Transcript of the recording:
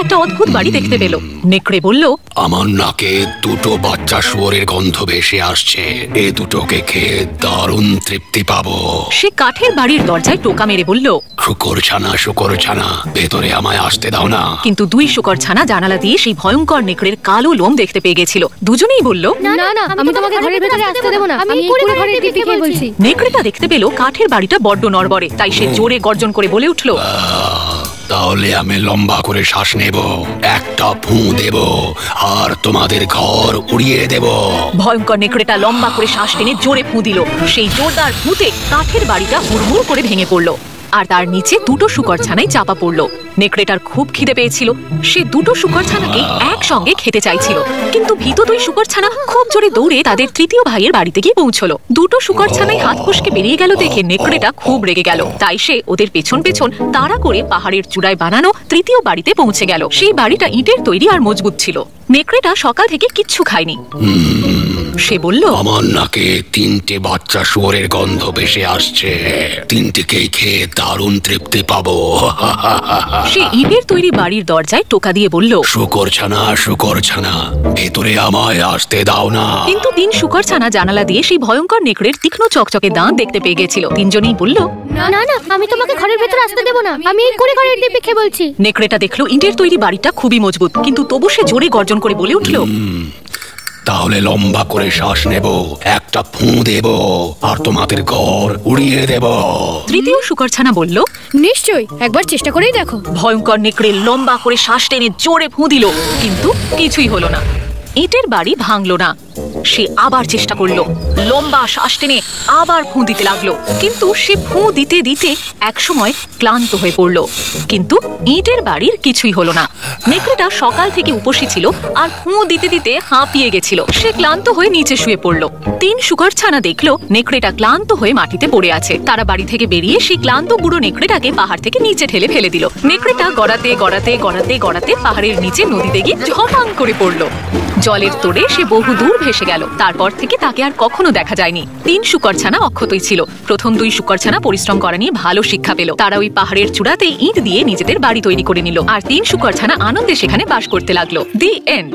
একটা অদ্ভুত বাড়ি দেখতে পেল। নেকড়ে বলল, আমার নাকে দুটো বাচ্চা শুয়োরের গন্ধ ভেসে আসছে, এ দুটোকে খেয়ে দারুণ তৃপ্তি পাবো। সে কাঠের বাড়ির দরজায় টোকা মেরে বলল, শুকর ছানা, ভেতরে আমায় আসতে দাও না। কিন্তু দুই শুকর ছানা জানালা দিয়ে সেই ভয়ঙ্কর নেকড়ের কালো লোম দেখতে পেয়ে গেছিল। দুজনেই বলল, না না, আমি তোমাকে ঘরের ভেতরে আসতে দেব না, আমি পুরো ঘরের দিকে বলছি। নেকড়েটা দেখতে পেল কাঠের বাড়িটা বড্ড নড়বড়ে, তাই সে জোরে গর্জন করে বলে উঠল, তাহলে আমি লম্বা করে শ্বাস নেব, একটা ফু দেব, আর তোমাদের ঘর উড়িয়ে দেব। ভয়ঙ্কর নেকড়েটা লম্বা করে শ্বাস টেনে জোরে ফু দিল। সেই জোরদার ফুতে কাঠের বাড়িটা হুড়মুড় করে ভেঙে পড়ল, আর তার নিচে দুটো শুকর ছানাই চাপা পড়ল। নেকড়েটার খুব খিদে পেয়েছিল, সে দুটো শুকর ছানাকে একসঙ্গে খেতে চাইছিল। কিন্তু ভীত দুই শুকর ছানা খুব জোরে দৌড়ে তাদের তৃতীয় ভাইয়ের বাড়িতে গিয়ে পৌঁছলো। দুটো শুকর ছানাই হাত ফসকে বেরিয়ে গেল দেখে নেকড়েটা খুব রেগে গেল। তাই সে ওদের পেছন পেছন তাড়া করে পাহাড়ের চূড়ায় বানানো তৃতীয় বাড়িতে পৌঁছে গেল। সেই বাড়িটা ইটের তৈরি আর মজবুত ছিল। নেকড়েটা সকাল থেকে কিচ্ছু খায়নি। সে বলল, আমার নাকে তিনটে বাচ্চা শুয়োরের গন্ধ ভেসে আসছে, তিনটেকেই খেয়ে দারুণ তৃপ্তি পাবো। সে ইটের তৈরি বাড়ির দরজায় টোকা দিয়ে বলল, শুকর ছানা, ভেতরে আমায় আসতে দাও না। কিন্তু তিন শুকর ছানা জানালা দিয়ে সেই ভয়ঙ্কর নেকড়ের তীক্ষ্ণ চকচকে দাঁত দেখতে পেয়ে গেছিল। তিনজনেই বলল, না না, আমি তোমাকে ঘরের ভেতরে আসতে দেব না, আমি এই করে ঘরের দিকে বলছি। নেকড়েটা দেখলো ইটের তৈরি বাড়িটা খুবই মজবুত, কিন্তু তবু সে জোরে গর্জন করে বলে উঠল, তাহলে লম্বা করে শ্বাস নেব, একটা ফু দেব, আর তোমাদের ঘর উড়িয়ে দেব। তৃতীয় শুকর ছানা বলল, নিশ্চয়ই, একবার চেষ্টা করেই দেখো। ভয়ঙ্কর নেকড়ে লম্বা করে শ্বাস টেনে জোরে ফু দিল, কিন্তু কিছুই হলো না। ইটের বাড়ি ভাঙলো না। সে আবার চেষ্টা করলো, লম্বা শ্বাস টেনে আবার ফু দিতে লাগলো, কিন্তু সে ফু দিতে দিতে একসময় ক্লান্ত হয়ে পড়লো। কিন্তু ইটের বাড়ির কিছুই হলো না। নেকড়েটা সকাল থেকে উপসী ছিল আর ফু দিতে দিতে হাঁপিয়ে গেছিল। সে ক্লান্ত হয়ে নিচে শুয়ে পড়লো। তিন শুকর ছানা দেখলো নেকড়েটা ক্লান্ত হয়ে মাটিতে পড়ে আছে। তারা বাড়ি থেকে বেরিয়ে সেই ক্লান্ত বুড়ো নেকড়েটাকে পাহাড় থেকে নিচে ঠেলে ফেলে দিল। নেকড়েটা গড়াতে গড়াতে গড়াতে গড়াতে পাহাড়ের নিচে নদীতে গিয়ে ঝপাং করে পড়লো। জলের তোড়ে সে বহু দূর ভেসে গেল। তারপর থেকে তাকে আর কখনো দেখা যায়নি। তিন শুকর ছানা অক্ষতই ছিল। প্রথম দুই শুকর ছানা পরিশ্রম করা নিয়ে ভালো শিক্ষা পেল। তারা ওই পাহাড়ের চূড়াতে ইট দিয়ে নিজেদের বাড়ি তৈরি করে নিল, আর তিন শুকর ছানা আনন্দে সেখানে বাস করতে লাগলো। The end.